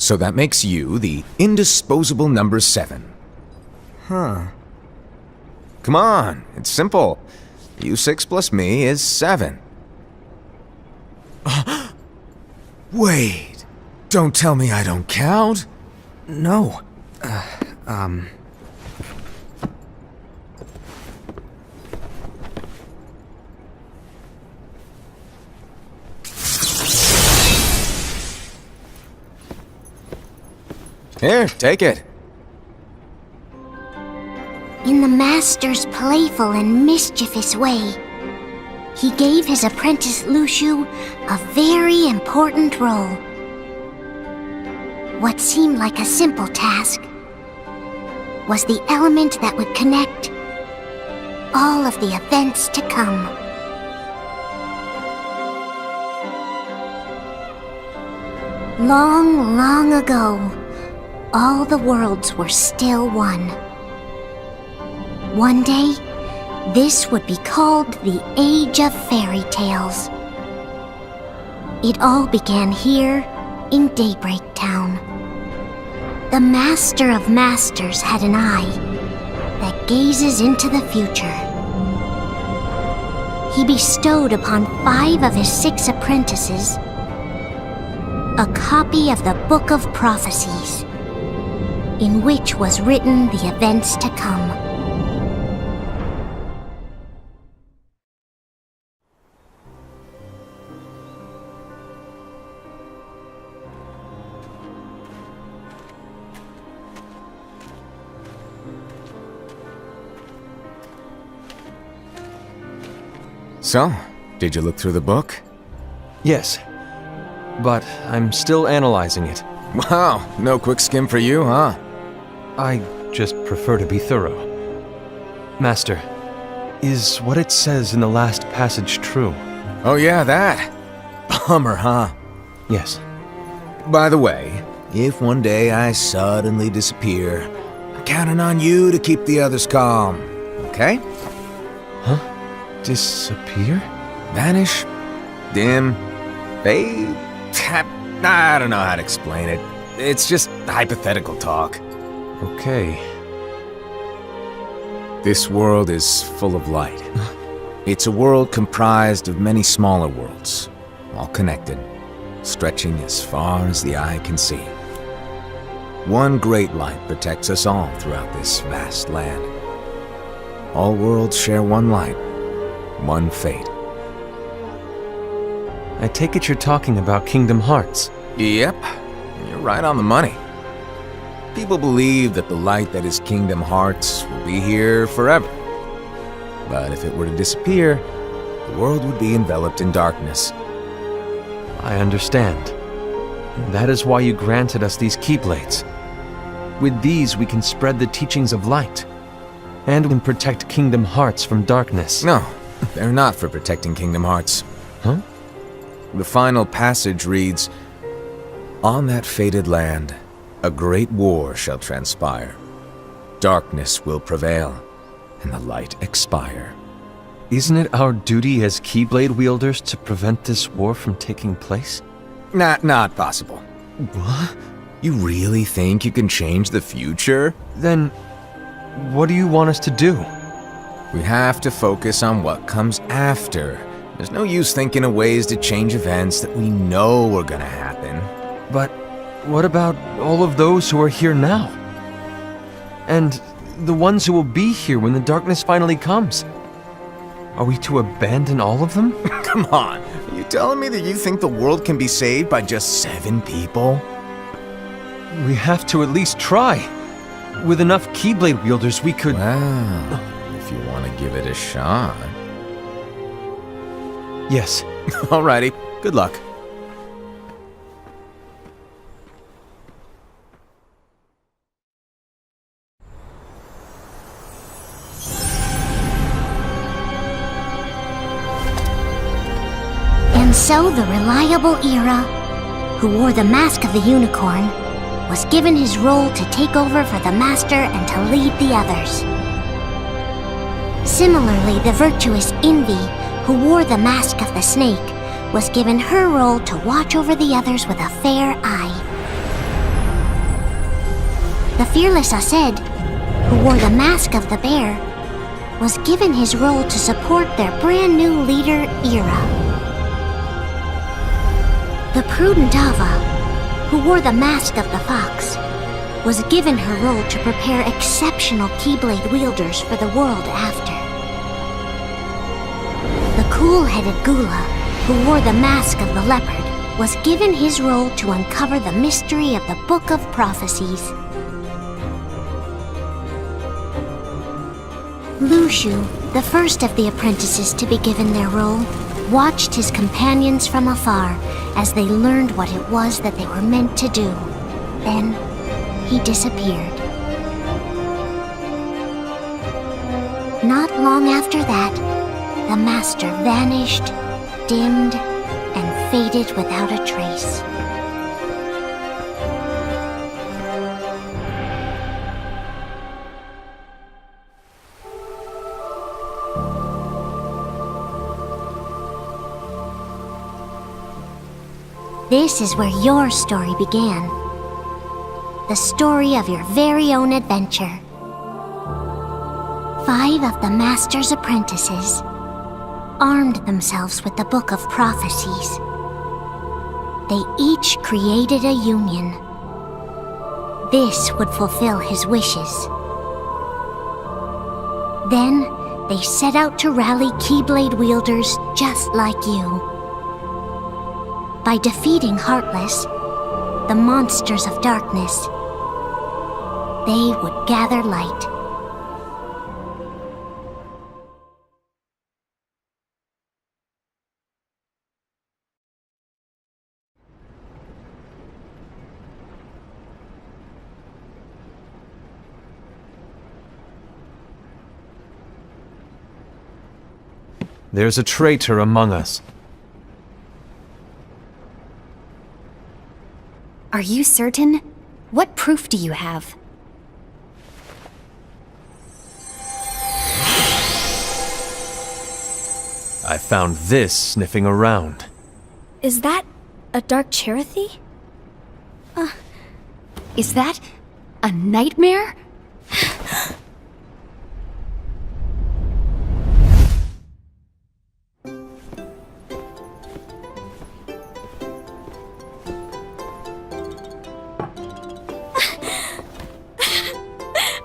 So that makes you the indisposable number 7. Huh. Come on, it's simple. You 6 plus me is 7. Wait, don't tell me I don't count. No. Here, take it. In the master's playful and mischievous way, he gave his apprentice Luciu a very important role. What seemed like a simple task was the element that would connect all of the events to come. Long, long ago, all the worlds were still one. One day, this would be called the Age of Fairy Tales. It all began here in Daybreak Town. The Master of Masters had an eye that gazes into the future. He bestowed upon 5 of his 6 apprentices a copy of the Book of Prophecies, in which was written the events to come. So, did you look through the book? Yes. But I'm still analyzing it. Wow, no quick skim for you, huh? I just prefer to be thorough. Master, is what it says in the last passage true? Oh yeah, that. Bummer, huh? Yes. By the way, if one day I suddenly disappear, I'm counting on you to keep the others calm, okay? Huh? Disappear? Vanish? Dim? Fade? I don't know how to explain it. It's just hypothetical talk. Okay. This world is full of light. It's a world comprised of many smaller worlds, all connected, stretching as far as the eye can see. One great light protects us all throughout this vast land. All worlds share one light, one fate. I take it you're talking about Kingdom Hearts. Yep, you're right on the money. People believe that the light that is Kingdom Hearts will be here forever. But if it were to disappear, the world would be enveloped in darkness. I understand. That is why you granted us these Keyblades. With these, we can spread the teachings of light, and we can protect Kingdom Hearts from darkness. No, they're not for protecting Kingdom Hearts. Huh? The final passage reads, "On that fated land, a great war shall transpire. Darkness will prevail, and the light expire." Isn't it our duty as Keyblade wielders to prevent this war from taking place? Not possible. What? You really think you can change the future? Then, what do you want us to do? We have to focus on what comes after. There's no use thinking of ways to change events that we know are gonna happen. But what about all of those who are here now? And the ones who will be here when the darkness finally comes? Are we to abandon all of them? Come on, are you telling me that you think the world can be saved by just 7 people? We have to at least try. With enough Keyblade wielders, we could... Well, if you want to give it a shot. Yes. Alrighty, good luck. And so the reliable Era, who wore the mask of the unicorn, was given his role to take over for the Master and to lead the others. Similarly, the virtuous Envy, who wore the mask of the snake, was given her role to watch over the others with a fair eye. fearless Ased, who wore the mask of the bear, was given his role to support their brand new leader, Ira. The prudent Ava, who wore the mask of the fox, was given her role to prepare exceptional Keyblade wielders for the world after. The cool-headed Gula, who wore the mask of the leopard, was given his role to uncover the mystery of the Book of Prophecies. Lushu, the first of the apprentices to be given their role, watched his companions from afar as they learned what it was that they were meant to do. Then, he disappeared. Not long after that, the master vanished, dimmed, and faded without a trace. This is where your story began. The story of your very own adventure. 5 of the Master's apprentices armed themselves with the Book of Prophecies. They each created a union. This would fulfill his wishes. Then, they set out to rally Keyblade wielders just like you. By defeating Heartless, the monsters of darkness, they would gather light. There's a traitor among us. Are you certain? What proof do you have? I found this sniffing around. Is that a dark Cherothy? Is that a nightmare?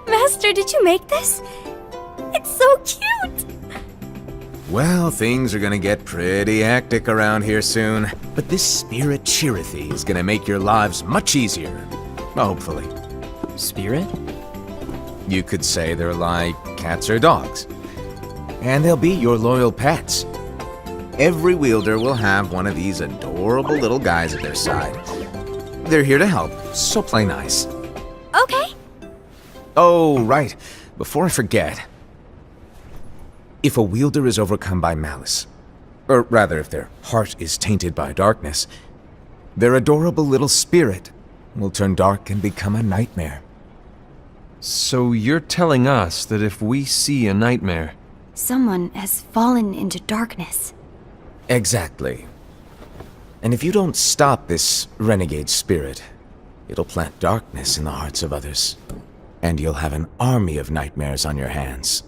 Master, did you make this? It's so cute! Well, things are gonna get pretty hectic around here soon. But this spirit Cherothy is gonna make your lives much easier. Hopefully. Spirit? You could say they're like cats or dogs. And they'll be your loyal pets. Every wielder will have one of these adorable little guys at their side. They're here to help, so play nice. Okay. Oh, right. Before I forget. If a wielder is overcome by malice, or rather if their heart is tainted by darkness, their adorable little spirit will turn dark and become a nightmare. So you're telling us that if we see a nightmare... Someone has fallen into darkness. Exactly. And if you don't stop this renegade spirit, it'll plant darkness in the hearts of others. And you'll have an army of nightmares on your hands.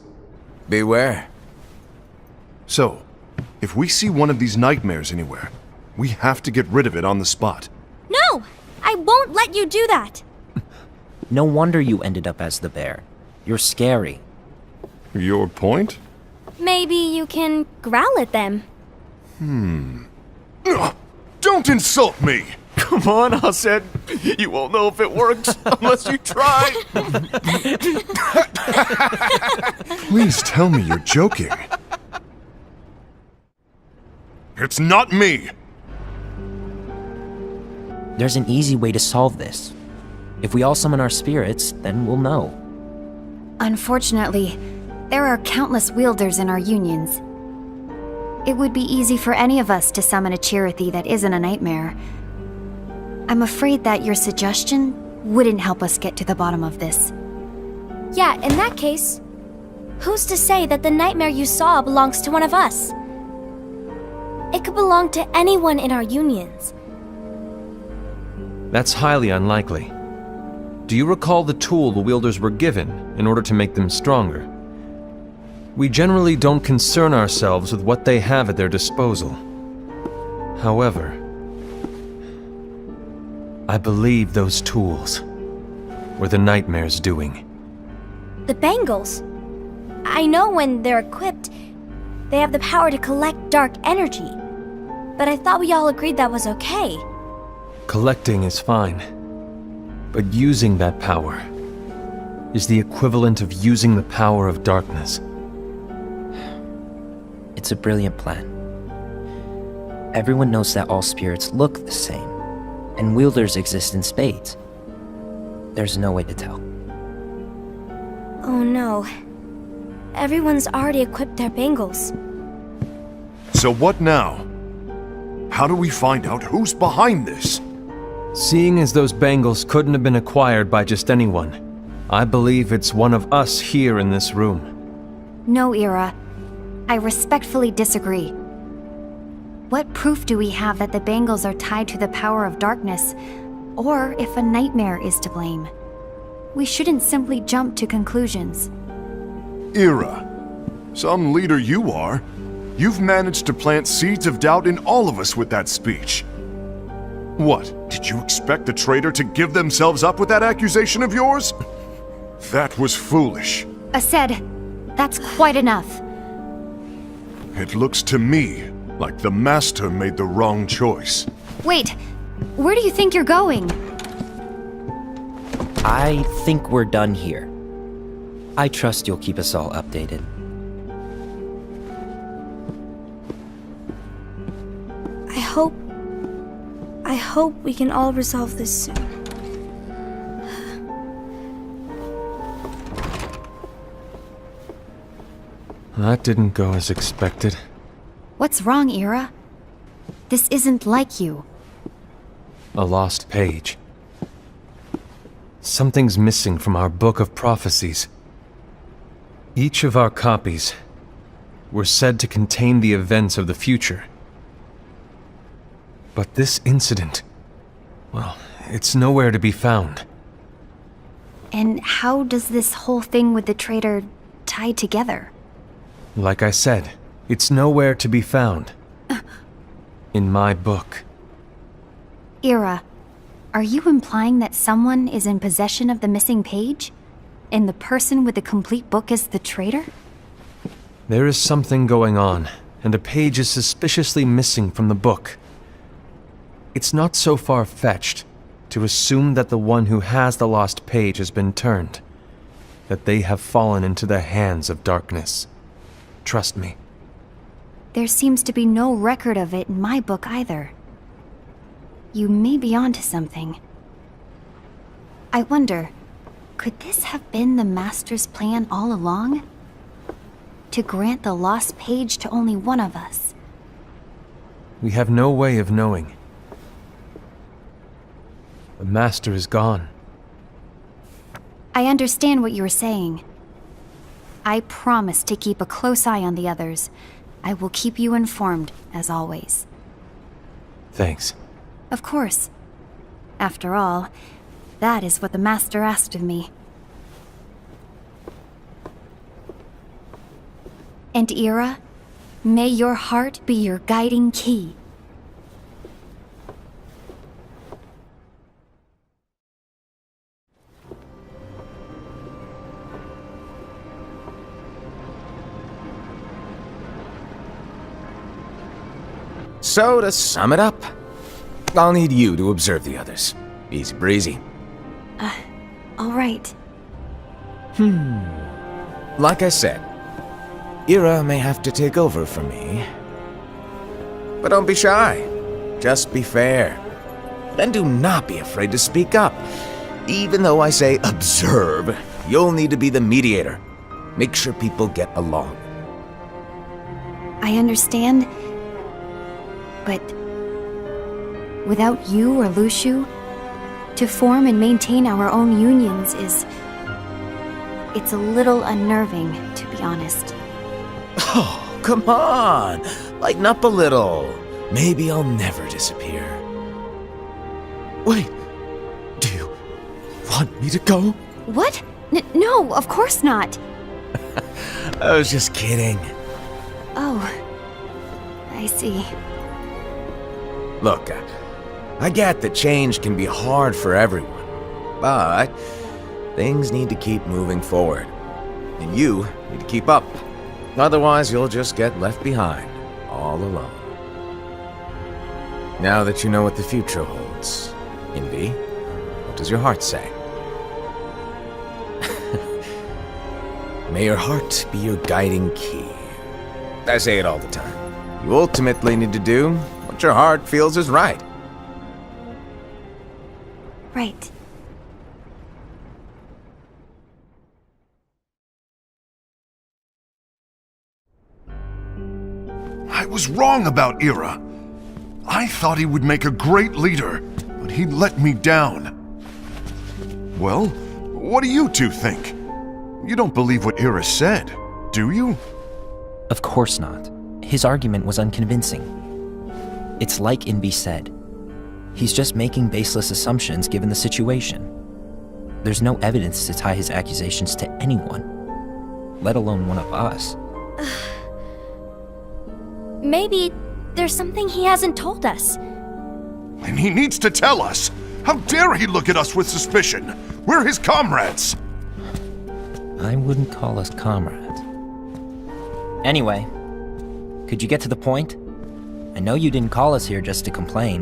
Beware. So, if we see one of these nightmares anywhere, we have to get rid of it on the spot. No! I won't let you do that! No wonder you ended up as the bear. You're scary. Your point? Maybe you can growl at them. Ugh, don't insult me! Come on, Ased. You won't know if it works unless you try. Please tell me you're joking. It's not me! There's an easy way to solve this. If we all summon our spirits, then we'll know. Unfortunately, there are countless wielders in our unions. It would be easy for any of us to summon a Cherothy that isn't a nightmare. I'm afraid that your suggestion wouldn't help us get to the bottom of this. Yeah, in that case, who's to say that the nightmare you saw belongs to one of us? It could belong to anyone in our unions. That's highly unlikely. do you recall the tool the wielders were given in order to make them stronger? We generally don't concern ourselves with what they have at their disposal. However, I believe those tools were the nightmare's doing. The bangles. I know when they're equipped, they have the power to collect dark energy. But I thought we all agreed that was okay. Collecting is fine, but using that power is the equivalent of using the power of darkness. It's a brilliant plan. Everyone knows that all spirits look the same, and wielders exist in spades. There's no way to tell. Oh no. Everyone's already equipped their bangles. So what now? How do we find out who's behind this? Seeing as those bangles couldn't have been acquired by just anyone, I believe it's one of us here in this room. No, Ira. I respectfully disagree. What proof do we have that the bangles are tied to the power of darkness, or if a nightmare is to blame? We shouldn't simply jump to conclusions. Ira, some leader you are. You've managed to plant seeds of doubt in all of us with that speech. What, did you expect the traitor to give themselves up with that accusation of yours? That was foolish. Aced, that's quite enough. It looks to me like the Master made the wrong choice. Wait, where do you think you're going? I think we're done here. I trust you'll keep us all updated. I hope we can all resolve this soon. That didn't go as expected. What's wrong, Ira? This isn't like you. A lost page. Something's missing from our book of prophecies. Each of our copies were said to contain the events of the future. But this incident, well, it's nowhere to be found. And how does this whole thing with the traitor tie together? Like I said, it's nowhere to be found. In my book. Ira, are you implying that someone is in possession of the missing page? And the person with the complete book is the traitor? There is something going on, and a page is suspiciously missing from the book. It's not so far-fetched to assume that the one who has the lost page has been turned, that they have fallen into the hands of darkness. Trust me. There seems to be no record of it in my book either. You may be onto something. I wonder, could this have been the Master's plan all along? To grant the lost page to only one of us? We have no way of knowing. The Master is gone. I understand what you were saying. I promise to keep a close eye on the others. I will keep you informed, as always. Thanks. Of course. After all, that is what the Master asked of me. And Ira, may your heart be your guiding key. So, to sum it up, I'll need you to observe the others. Easy breezy. All right. Like I said, Ira may have to take over for me. But don't be shy. Just be fair. And do not be afraid to speak up. Even though I say observe, you'll need to be the mediator. Make sure people get along. I understand. But without you or Luciu, to form and maintain our own unions it's a little unnerving, to be honest. Oh, come on! Lighten up a little. Maybe I'll never disappear. Wait, do you... want me to go? What? No, of course not. I was just kidding. Oh, I see. Look, I get that change can be hard for everyone, but things need to keep moving forward. And you need to keep up. Otherwise, you'll just get left behind, all alone. Now that you know what the future holds, Envy, what does your heart say? May your heart be your guiding key. I say it all the time. You ultimately need to do what your heart feels is right. Right. I was wrong about Ira. I thought he would make a great leader, but he let me down. Well, what do you two think? You don't believe what Ira said, do you? Of course not. His argument was unconvincing. It's like Invi said. He's just making baseless assumptions given the situation. There's no evidence to tie his accusations to anyone, let alone one of us. Maybe there's something he hasn't told us. And he needs to tell us. How dare he look at us with suspicion? We're his comrades. I wouldn't call us comrades. Anyway, could you get to the point? I know you didn't call us here just to complain.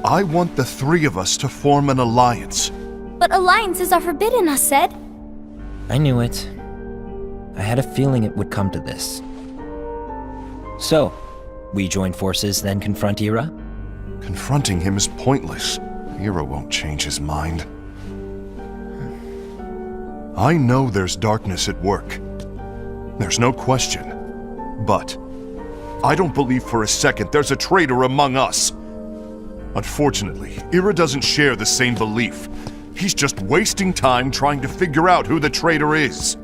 I want the three of us to form an alliance. But alliances are forbidden, us said. I knew it. I had a feeling it would come to this. So, we join forces, then confront Ira? Confronting him is pointless. Ira won't change his mind. I know there's darkness at work. There's no question. But I don't believe for a second there's a traitor among us. Unfortunately, Ira doesn't share the same belief. He's just wasting time trying to figure out who the traitor is.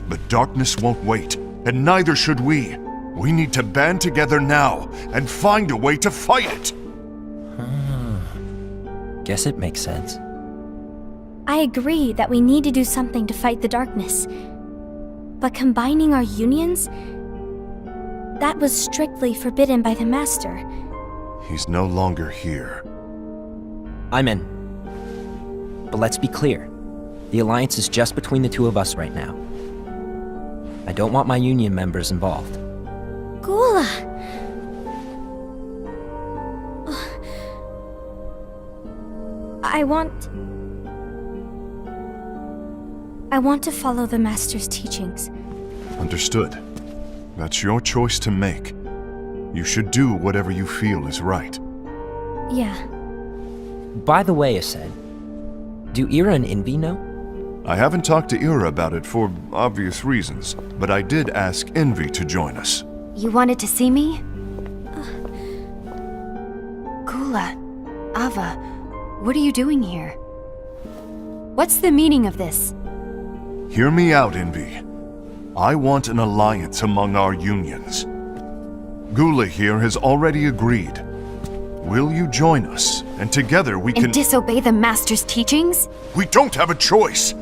The darkness won't wait, and neither should we. We need to band together now and find a way to fight it. Guess it makes sense. I agree that we need to do something to fight the darkness. But combining our unions? That was strictly forbidden by the Master. He's no longer here. I'm in. But let's be clear. The alliance is just between the two of us right now. I don't want my union members involved. Gula! I want to follow the Master's teachings. Understood. That's your choice to make. You should do whatever you feel is right. Yeah. By the way, Ased, do Ira and Invi know? I haven't talked to Ira about it for obvious reasons, but I did ask Envy to join us. You wanted to see me? Gula, Ava, what are you doing here? What's the meaning of this? Hear me out, Envy. I want an alliance among our unions. Gula here has already agreed. Will you join us? And together we can— And disobey the Master's teachings? We don't have a choice!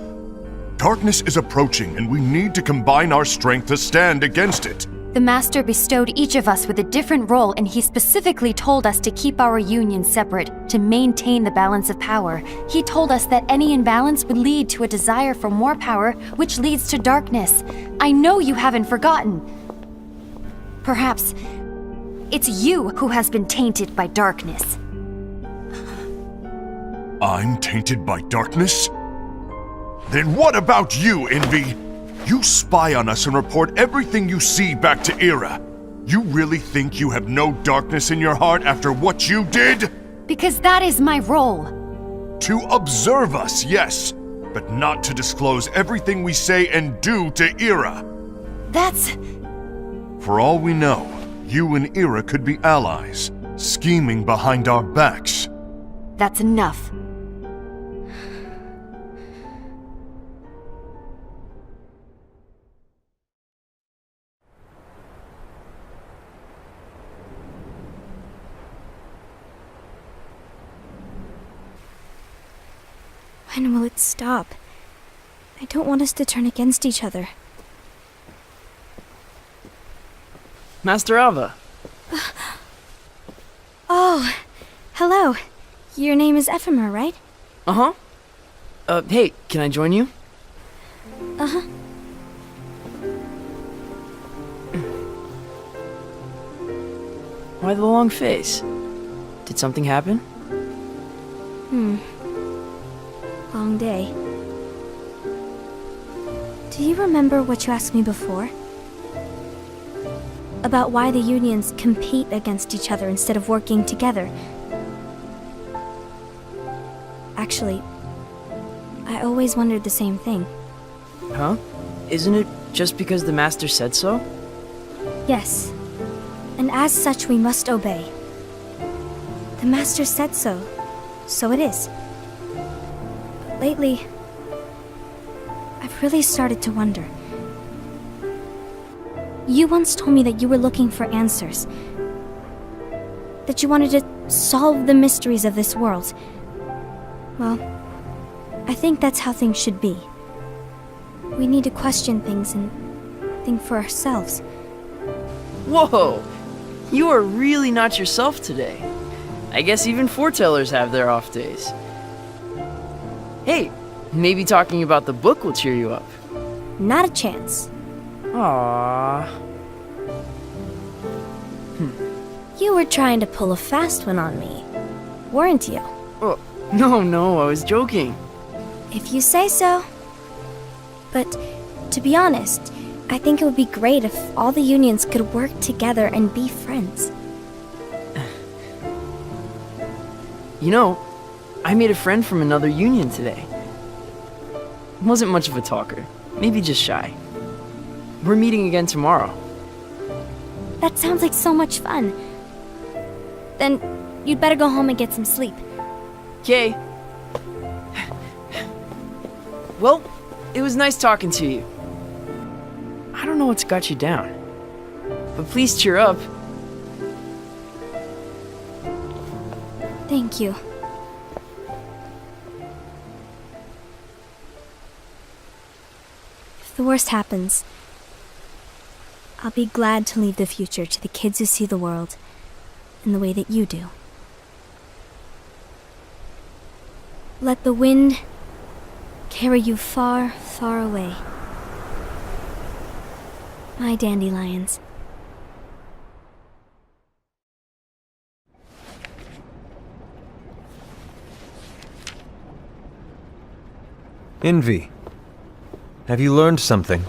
Darkness is approaching, and we need to combine our strength to stand against it. The Master bestowed each of us with a different role, and he specifically told us to keep our union separate, to maintain the balance of power. He told us that any imbalance would lead to a desire for more power, which leads to darkness. I know you haven't forgotten. Perhaps it's you who has been tainted by darkness. I'm tainted by darkness? Then what about you, Envy? You spy on us and report everything you see back to Ira. You really think you have no darkness in your heart after what you did? Because that is my role. To observe us, yes, but not to disclose everything we say and do to Ira. That's... For all we know, you and Ira could be allies, scheming behind our backs. That's enough. When will it stop? I don't want us to turn against each other. Master Alva. Oh, hello. Your name is Ephemer, right? Uh-huh. Hey, can I join you? Uh-huh. Why the long face? Did something happen? Long day. Do you remember what you asked me before? About why the unions compete against each other instead of working together. Actually, I always wondered the same thing. Huh? Isn't it just because the Master said so? Yes, and as such we must obey. The Master said so, so it is. But lately, I've really started to wonder. You once told me that you were looking for answers. That you wanted to solve the mysteries of this world. Well, I think that's how things should be. We need to question things and think for ourselves. Whoa! You are really not yourself today. I guess even foretellers have their off days. Hey, maybe talking about the book will cheer you up. Not a chance. Aww. You were trying to pull a fast one on me, weren't you? Oh, no, I was joking. If you say so. But, to be honest, I think it would be great if all the unions could work together and be friends. You know, I made a friend from another union today. Wasn't much of a talker, maybe just shy. We're meeting again tomorrow. That sounds like so much fun. Then, you'd better go home and get some sleep. Okay. Well, it was nice talking to you. I don't know what's got you down, but please cheer up. Thank you. If the worst happens, I'll be glad to leave the future to the kids who see the world in the way that you do. Let the wind carry you far, far away. My dandelions. Envy. Have you learned something?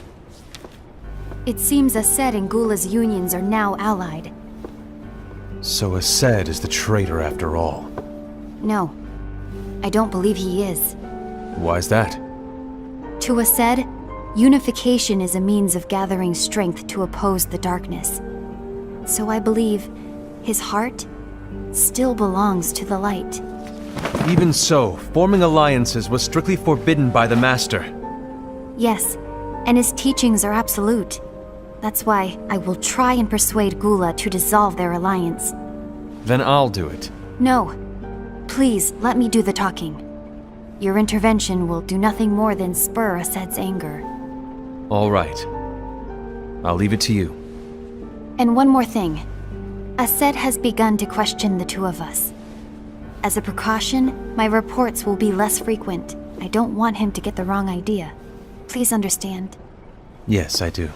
It seems Ased and Gula's unions are now allied. So Ased is the traitor after all. No, I don't believe he is. Why's that? To Ased, unification is a means of gathering strength to oppose the darkness. So I believe his heart still belongs to the light. Even so, forming alliances was strictly forbidden by the Master. Yes, and his teachings are absolute. That's why I will try and persuade Gula to dissolve their alliance. Then I'll do it. No. Please, let me do the talking. Your intervention will do nothing more than spur Ased's anger. All right. I'll leave it to you. And one more thing. Ased has begun to question the two of us. As a precaution, my reports will be less frequent. I don't want him to get the wrong idea. Please understand. Yes, I do.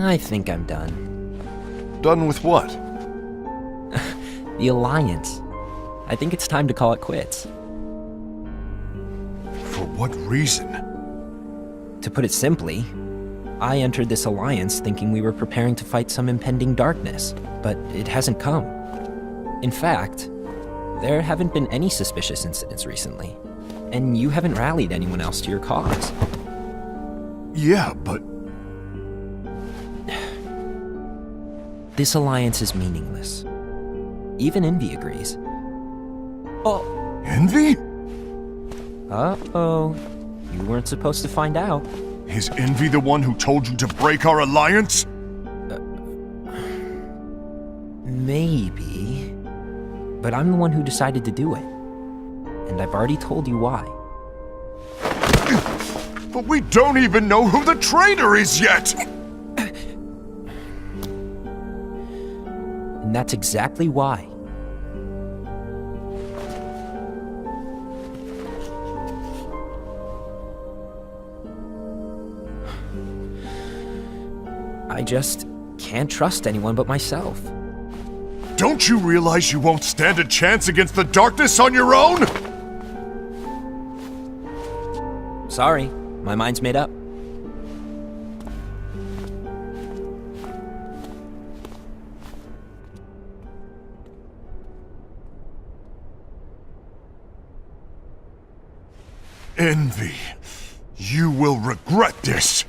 I think I'm done. Done with what? The Alliance. I think it's time to call it quits. For what reason? To put it simply, I entered this alliance thinking we were preparing to fight some impending darkness, but it hasn't come. In fact, there haven't been any suspicious incidents recently, and you haven't rallied anyone else to your cause. Yeah, but... This alliance is meaningless. Even Envy agrees. Oh. Envy? Uh-oh. You weren't supposed to find out. Is Envy the one who told you to break our alliance? Maybe. But I'm the one who decided to do it. And I've already told you why. But we don't even know who the traitor is yet! And that's exactly why. I just can't trust anyone but myself. Don't you realize you won't stand a chance against the darkness on your own? Sorry, my mind's made up. Envy, you will regret this.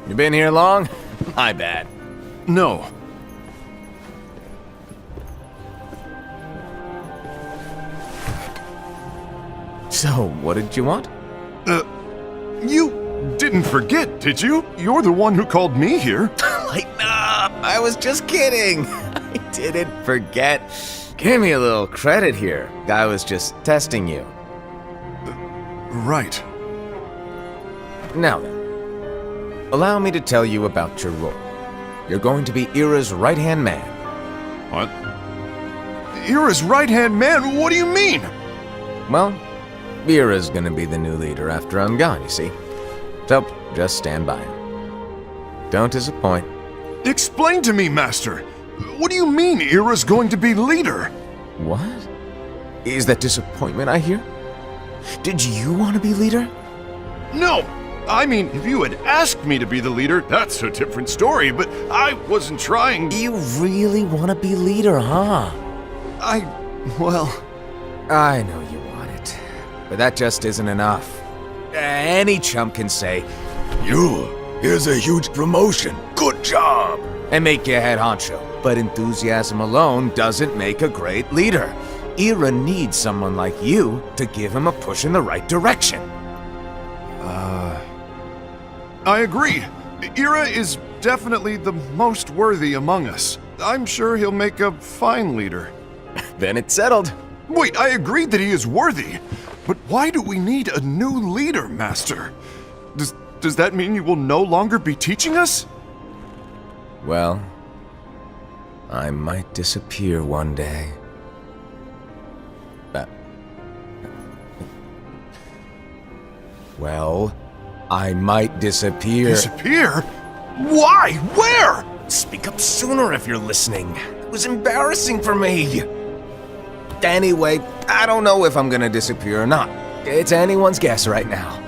You been here long? My bad. No. So, what did you want? You didn't forget, did you? You're the one who called me here. Lighten up! I was just kidding! I didn't forget. Give me a little credit here. I was just testing you. Right. Now then, allow me to tell you about your role. You're going to be Ira's right-hand man. What? Ira's right-hand man? What do you mean? Well, Ira's gonna be the new leader after I'm gone, you see. So, just stand by. Don't disappoint. Explain to me, Master. What do you mean Ira's going to be leader? What? Is that disappointment I hear? Did you want to be leader? No! I mean, if you had asked me to be the leader, that's a different story, but I wasn't trying. You really want to be leader, huh? Well... I know you want it, but that just isn't enough. Any chump can say, here's a huge promotion, good job, and make you head honcho. But enthusiasm alone doesn't make a great leader. Ira needs someone like you to give him a push in the right direction. I agree. Ira is definitely the most worthy among us. I'm sure he'll make a fine leader. Then it's settled. Wait, I agreed that he is worthy. But why do we need a new leader, Master? Does that mean you will no longer be teaching us? Well, I might disappear one day. Well, I might disappear. Disappear? Why? Where? Speak up sooner if you're listening. It was embarrassing for me. Anyway, I don't know if I'm gonna disappear or not. It's anyone's guess right now.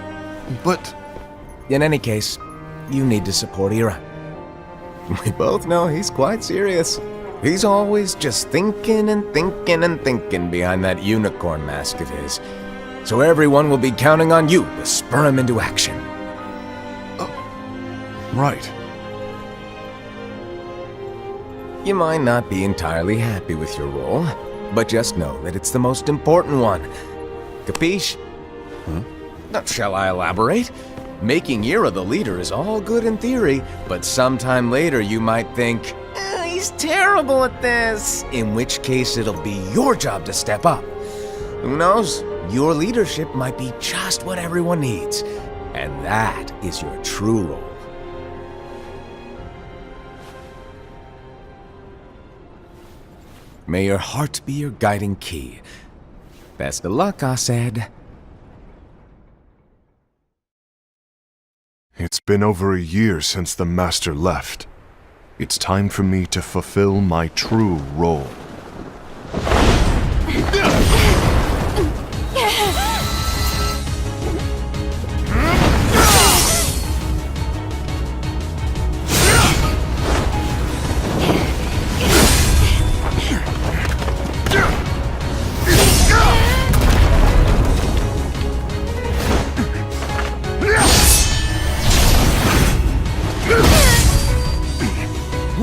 But... In any case, you need to support Ira. We both know he's quite serious. He's always just thinking and thinking and thinking behind that unicorn mask of his. So everyone will be counting on you to spur him into action. Right. You might not be entirely happy with your role, but just know that it's the most important one. Capiche? Now, shall I elaborate? Making Ira the leader is all good in theory, but sometime later you might think, he's terrible at this, in which case it'll be your job to step up. Who knows? Your leadership might be just what everyone needs, and that is your true role. May your heart be your guiding key. Best of luck, I said. It's been over a year since the Master left. It's time for me to fulfill my true role.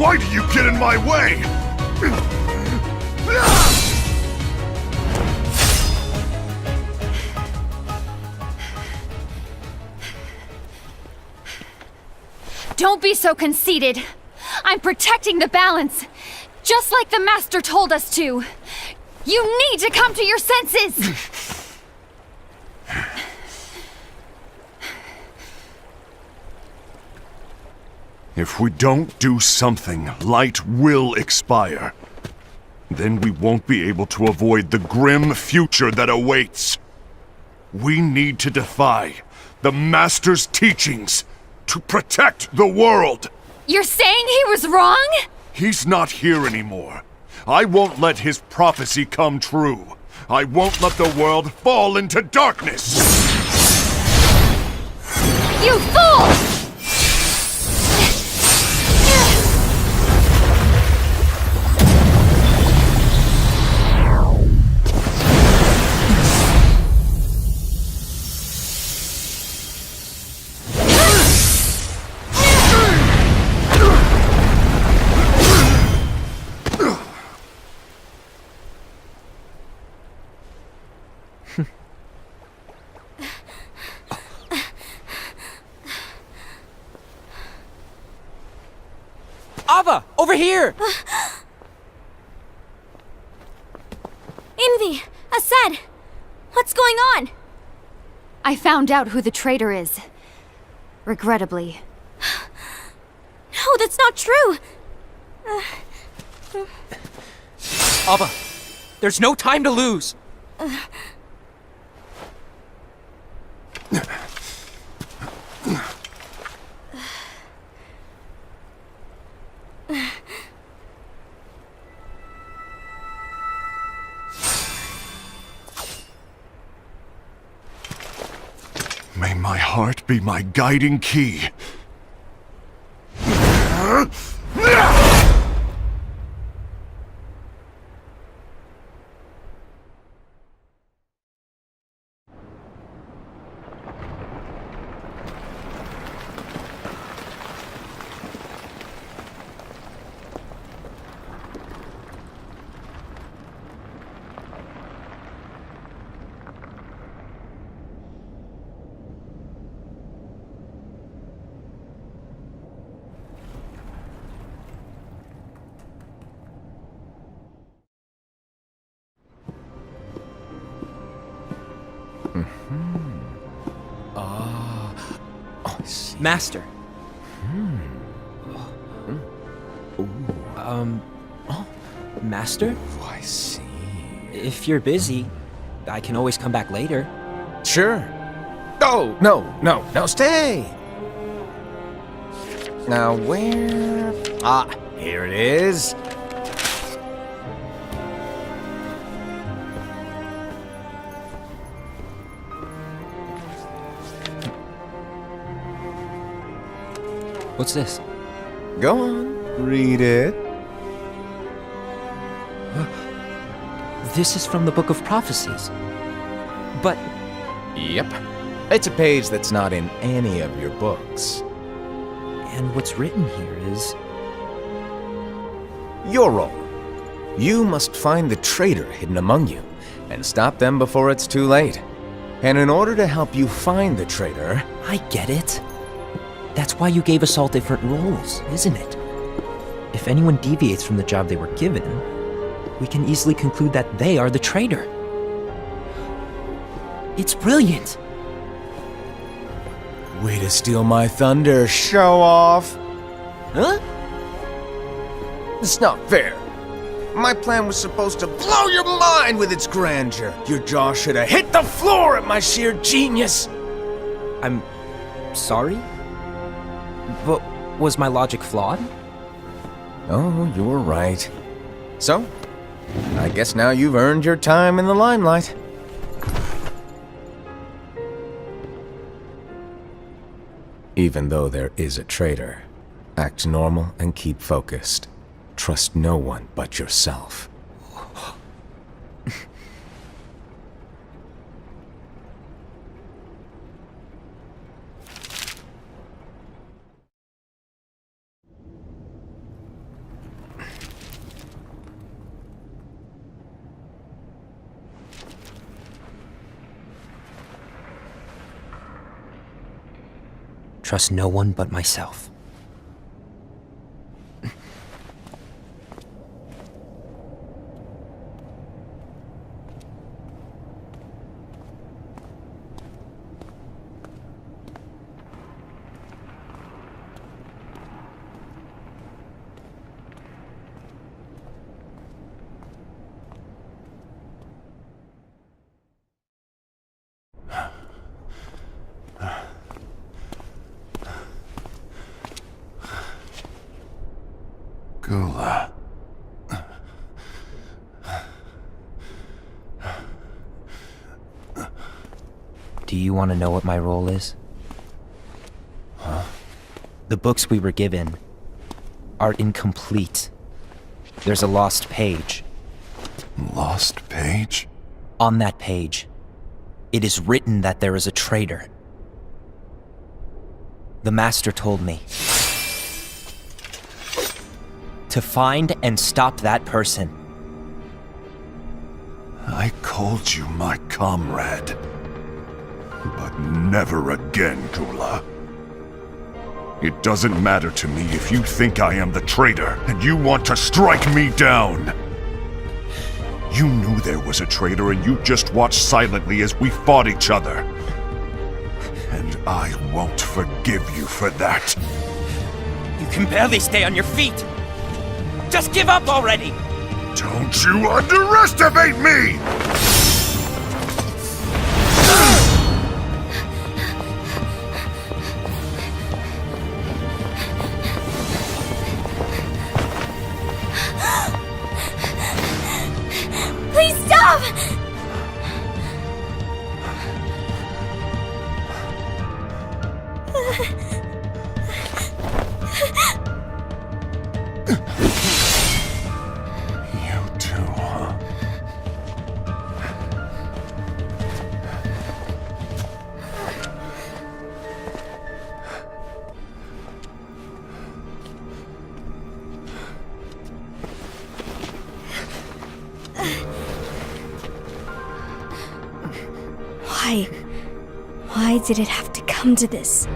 Why do you get in my way? Don't be so conceited. I'm protecting the balance, just like the Master told us to. You need to come to your senses! If we don't do something, light will expire. Then we won't be able to avoid the grim future that awaits. We need to defy the Master's teachings to protect the world. You're saying he was wrong? He's not here anymore. I won't let his prophecy come true. I won't let the world fall into darkness. You fool! Ava, over here! Envy! Assad! What's going on? I found out who the traitor is. Regrettably. No, that's not true! Ava, there's no time to lose! May my heart be my guiding key. Master. Master? Oh, I see. If you're busy, I can always come back later. Sure. Oh, no, stay! Now where... Ah, here it is. What's this? Go on, read it. This is from the Book of Prophecies. But Yep. It's a page that's not in any of your books. and what's written here is... Your role. You must find the traitor hidden among you, and stop them before it's too late. And in order to help you find the traitor... I get it. That's why you gave us all different roles, isn't it? If anyone deviates from the job they were given, we can easily conclude that they are the traitor. It's brilliant! Way to steal my thunder, show off! Huh? It's not fair. My plan was supposed to blow your mind with its grandeur. Your jaw should have hit the floor at my sheer genius. I'm... sorry? But was my logic flawed? Oh, you're right. So, I guess now you've earned your time in the limelight. Even though there is a traitor, act normal and keep focused. Trust no one but yourself. Trust no one but myself. Gula. Do you want to know what my role is? Huh? The books we were given are incomplete. There's a lost page. Lost page? On that page, it is written that there is a traitor. The Master told me to find and stop that person. I called you my comrade. But never again, Gula. It doesn't matter to me if you think I am the traitor and you want to strike me down. You knew there was a traitor and you just watched silently as we fought each other. And I won't forgive you for that. You can barely stay on your feet. Just give up already! Don't you underestimate me! Please stop! You too, huh? Why did it have to come to this?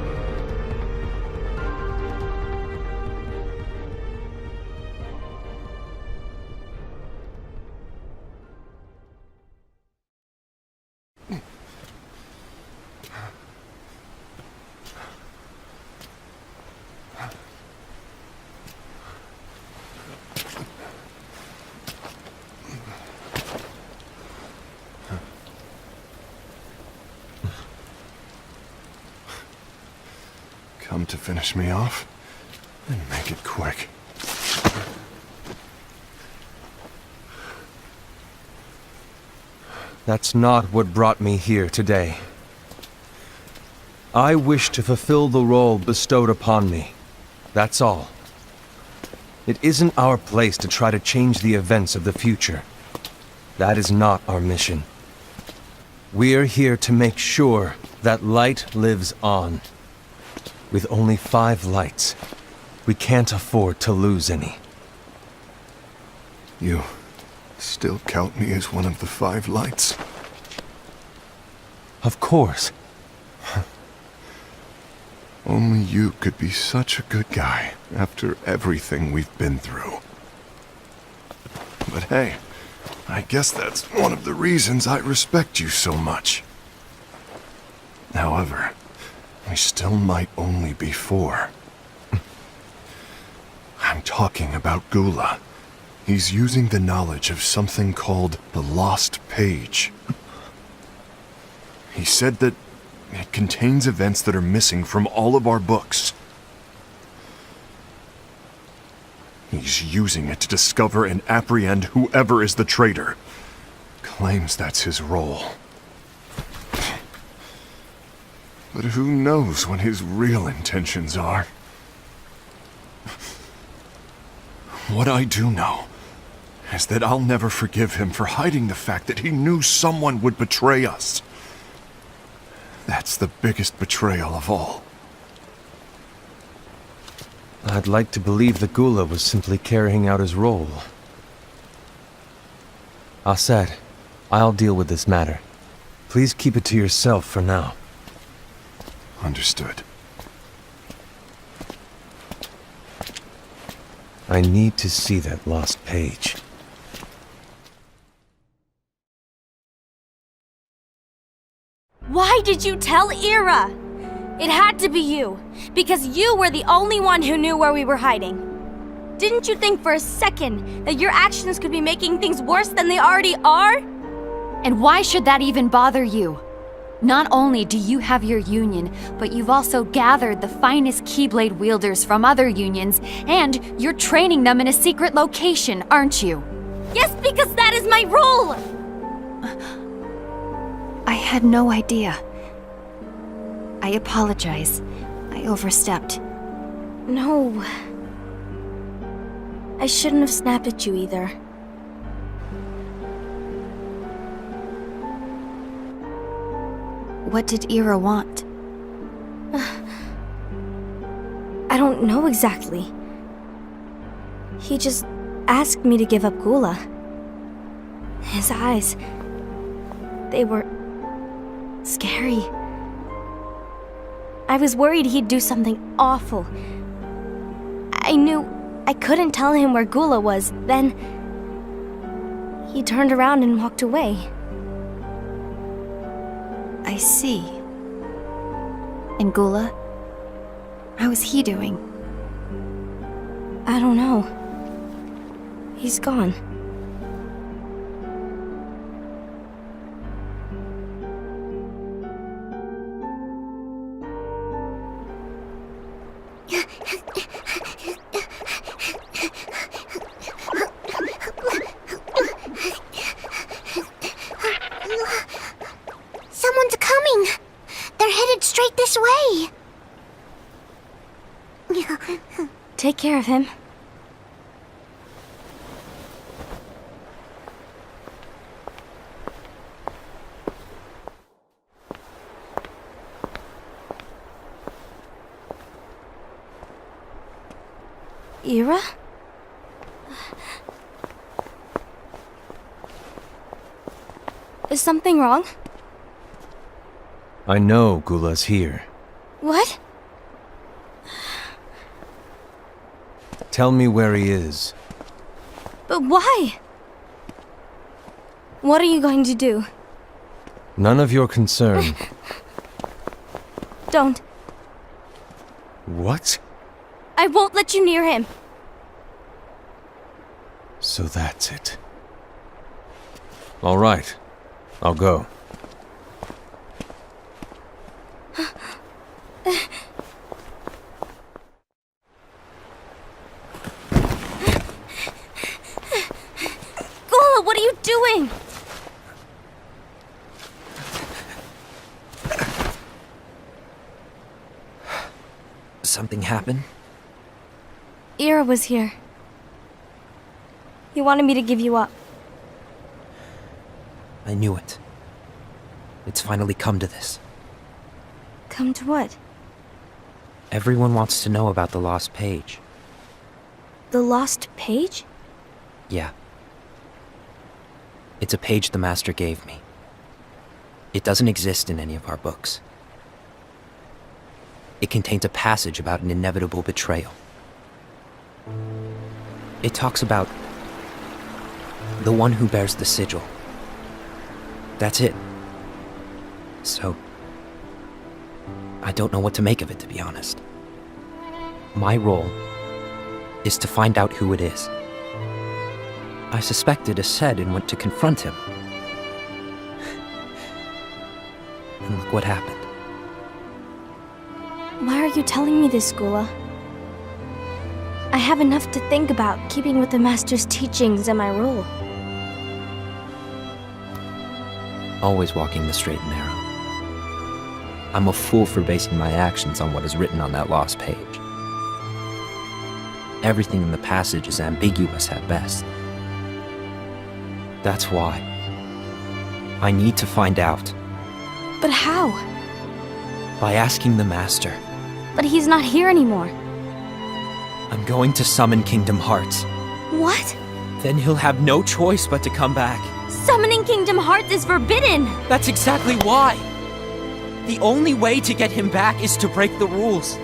Come to finish me off? Then make it quick. That's not what brought me here today. I wish to fulfill the role bestowed upon me. That's all. It isn't our place to try to change the events of the future. That is not our mission. We're here to make sure that light lives on. With only 5 lights, we can't afford to lose any. You still count me as one of the 5 lights? Of course. Only you could be such a good guy after everything we've been through. But hey, I guess that's one of the reasons I respect you so much. However, we still might only be 4. I'm talking about Gula. He's using the knowledge of something called the Lost Page. He said that it contains events that are missing from all of our books. He's using it to discover and apprehend whoever is the traitor. Claims that's his role. But who knows what his real intentions are? What I do know is that I'll never forgive him for hiding the fact that he knew someone would betray us. That's the biggest betrayal of all. I'd like to believe that Gula was simply carrying out his role. Aset, I'll deal with this matter. Please keep it to yourself for now. Understood. I need to see that lost page. Why did you tell Ira? It had to be you, because you were the only one who knew where we were hiding. Didn't you think for a second that your actions could be making things worse than they already are? And why should that even bother you? Not only do you have your union, but you've also gathered the finest Keyblade wielders from other unions, and you're training them in a secret location, aren't you? Yes, because that is my role! I had no idea. I apologize. I overstepped. No. I shouldn't have snapped at you either. What did Ira want? I don't know exactly. He just asked me to give up Gula. His eyes, they were scary. I was worried he'd do something awful. I knew I couldn't tell him where Gula was. Then he turned around and walked away. I see. And Gula? How is he doing? I don't know. He's gone. Someone's coming! They're headed straight this way! Take care of him. Ira? Is something wrong? I know Gula's here. What? Tell me where he is. But why? What are you going to do? None of your concern. Don't. What? I won't let you near him. So that's it. All right. I'll go. Gula, what are you doing? Something happened? Ira was here. He wanted me to give you up. I knew it. It's finally come to this. Come to what? Everyone wants to know about the lost page. The lost page? Yeah. It's a page the Master gave me. It doesn't exist in any of our books. It contains a passage about an inevitable betrayal. It talks about the one who bears the sigil. That's it. So, I don't know what to make of it, to be honest. My role is to find out who it is. I suspected Ased and went to confront him. And look what happened. Why are you telling me this, Gula? I have enough to think about, keeping with the Master's teachings and my role. Always walking the straight and narrow. I'm a fool for basing my actions on what is written on that lost page. Everything in the passage is ambiguous at best. That's why I need to find out. But how? By asking the Master. But he's not here anymore. I'm going to summon Kingdom Hearts. What? Then he'll have no choice but to come back. Summoning Kingdom Hearts is forbidden! That's exactly why! The only way to get him back is to break the rules.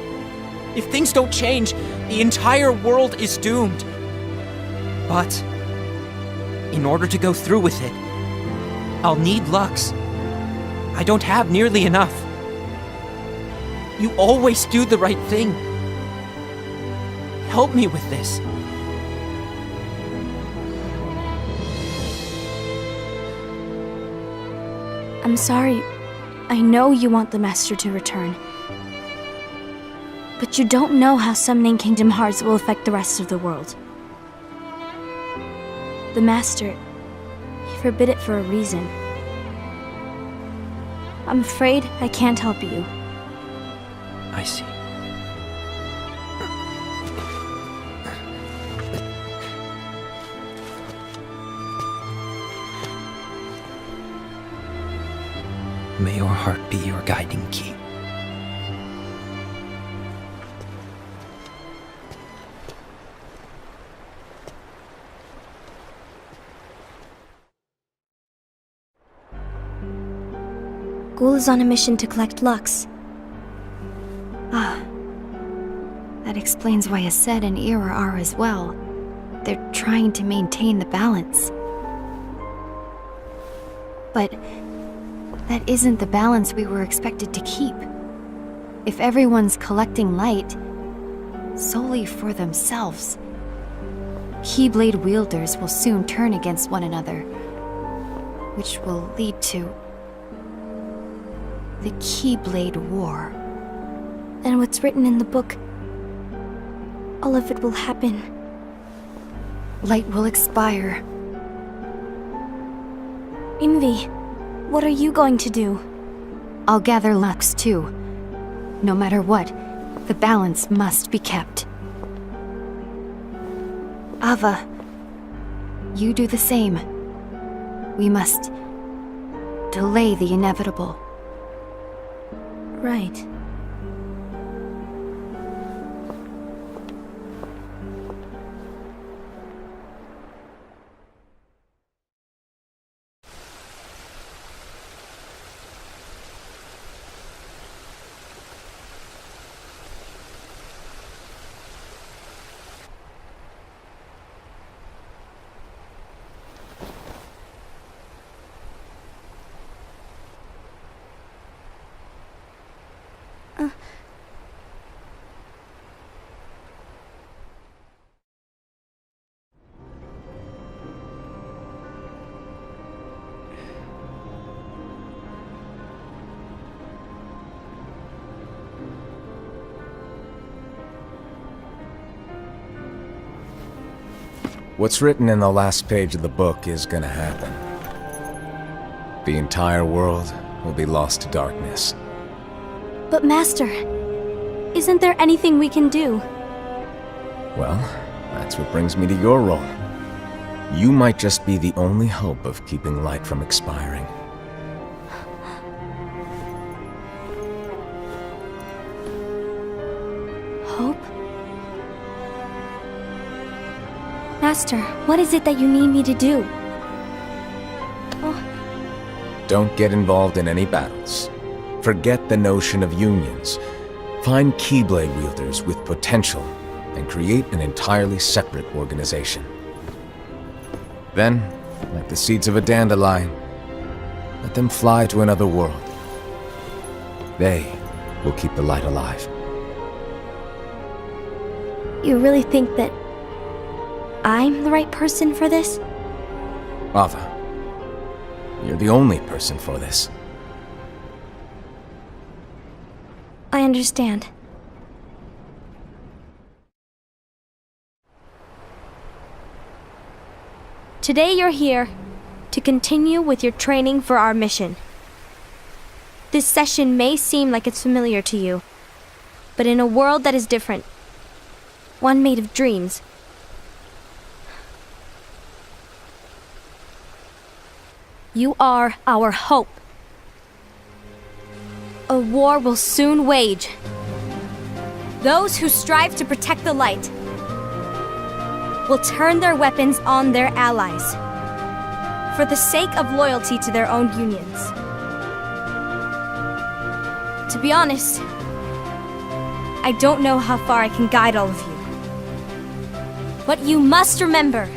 If things don't change, the entire world is doomed. But in order to go through with it, I'll need Lux. I don't have nearly enough. You always do the right thing. Help me with this. I'm sorry. I know you want the Master to return. But you don't know how summoning Kingdom Hearts will affect the rest of the world. The Master, he forbid it for a reason. I'm afraid I can't help you. I see. May your heart be your guiding key. Ghoul is on a mission to collect Lux. Ah. That explains why Aced and Ira are as well. They're trying to maintain the balance. But that isn't the balance we were expected to keep. If everyone's collecting light solely for themselves, Keyblade wielders will soon turn against one another, which will lead to the Keyblade War. And what's written in the book, all of it will happen. Light will expire. Envy, what are you going to do? I'll gather Lux too. No matter what, the balance must be kept. Ava, you do the same. We must delay the inevitable. Right. What's written in the last page of the book is gonna happen. The entire world will be lost to darkness. But Master, isn't there anything we can do? Well, that's what brings me to your role. You might just be the only hope of keeping light from expiring. Hope? Master, what is it that you need me to do? Don't get involved in any battles. Forget the notion of unions. Find Keyblade wielders with potential and create an entirely separate organization. Then, like the seeds of a dandelion, let them fly to another world. They will keep the light alive. You really think that I'm the right person for this? Ava, you're the only person for this. I understand. Today you're here to continue with your training for our mission. This session may seem like it's familiar to you, but in a world that is different, one made of dreams, you are our hope. A war will soon wage. Those who strive to protect the light will turn their weapons on their allies for the sake of loyalty to their own unions. To be honest, I don't know how far I can guide all of you. But you must remember,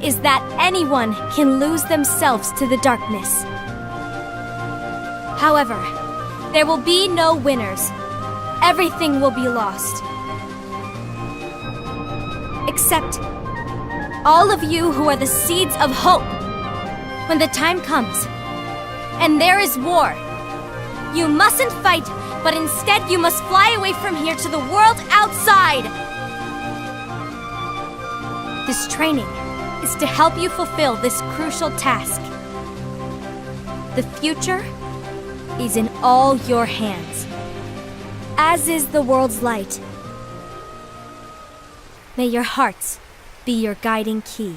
is that anyone can lose themselves to the darkness. However, there will be no winners. Everything will be lost. Except all of you who are the seeds of hope. When the time comes, and there is war, you mustn't fight, but instead you must fly away from here to the world outside. This training is to help you fulfill this crucial task. The future is in all your hands, as is the world's light. May your hearts be your guiding key.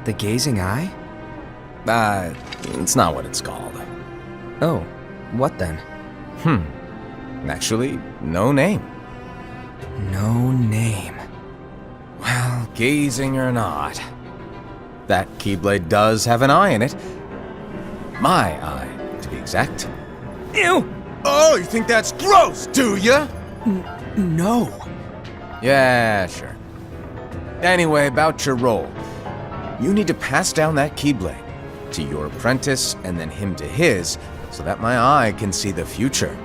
The gazing eye? It's not what it's called. Oh, what then? Actually, no name. No name. Well, gazing or not, that Keyblade does have an eye in it. My eye, to be exact. Ew! Oh, you think that's gross, do ya? No. Yeah, sure. Anyway, about your role. You need to pass down that Keyblade to your apprentice and then him to his, so that my eye can see the future.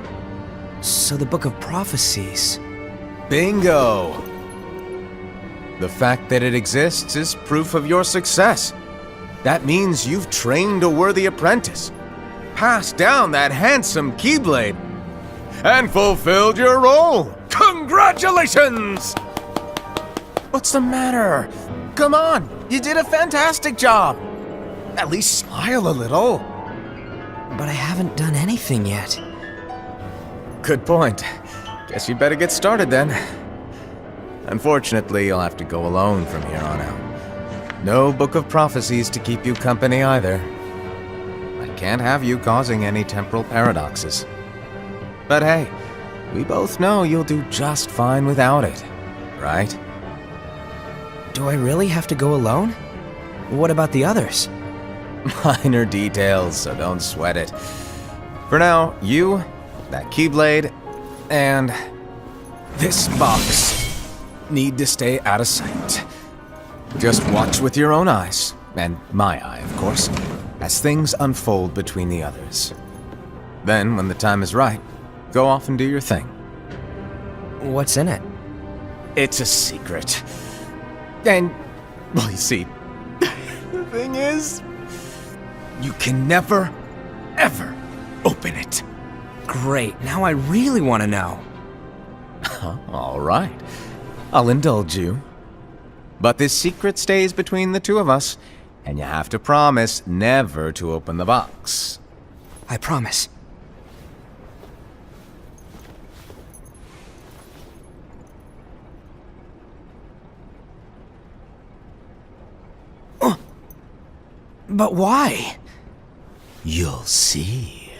So the Book of Prophecies. Bingo! The fact that it exists is proof of your success. That means you've trained a worthy apprentice, passed down that handsome Keyblade, and fulfilled your role. Congratulations! What's the matter? Come on, you did a fantastic job. At least smile a little. But I haven't done anything yet. Good point. Guess you'd better get started then. Unfortunately, you'll have to go alone from here on out. No Book of Prophecies to keep you company either. I can't have you causing any temporal paradoxes. But hey, we both know you'll do just fine without it, right? Do I really have to go alone? What about the others? Minor details, so don't sweat it. For now, you, that Keyblade, and this box need to stay out of sight. Just watch with your own eyes, and my eye, of course, as things unfold between the others. Then, when the time is right, go off and do your thing. What's in it? It's a secret. And, well, you see, the thing is, you can never, ever open it. Great, now I really want to know. All right, I'll indulge you. But this secret stays between the two of us, and you have to promise never to open the box. I promise. But why? You'll see.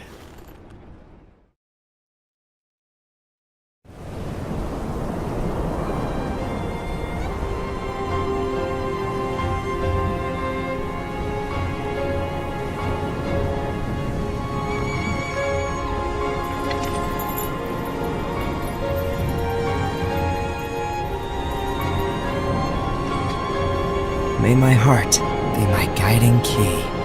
May my heart be my guiding key.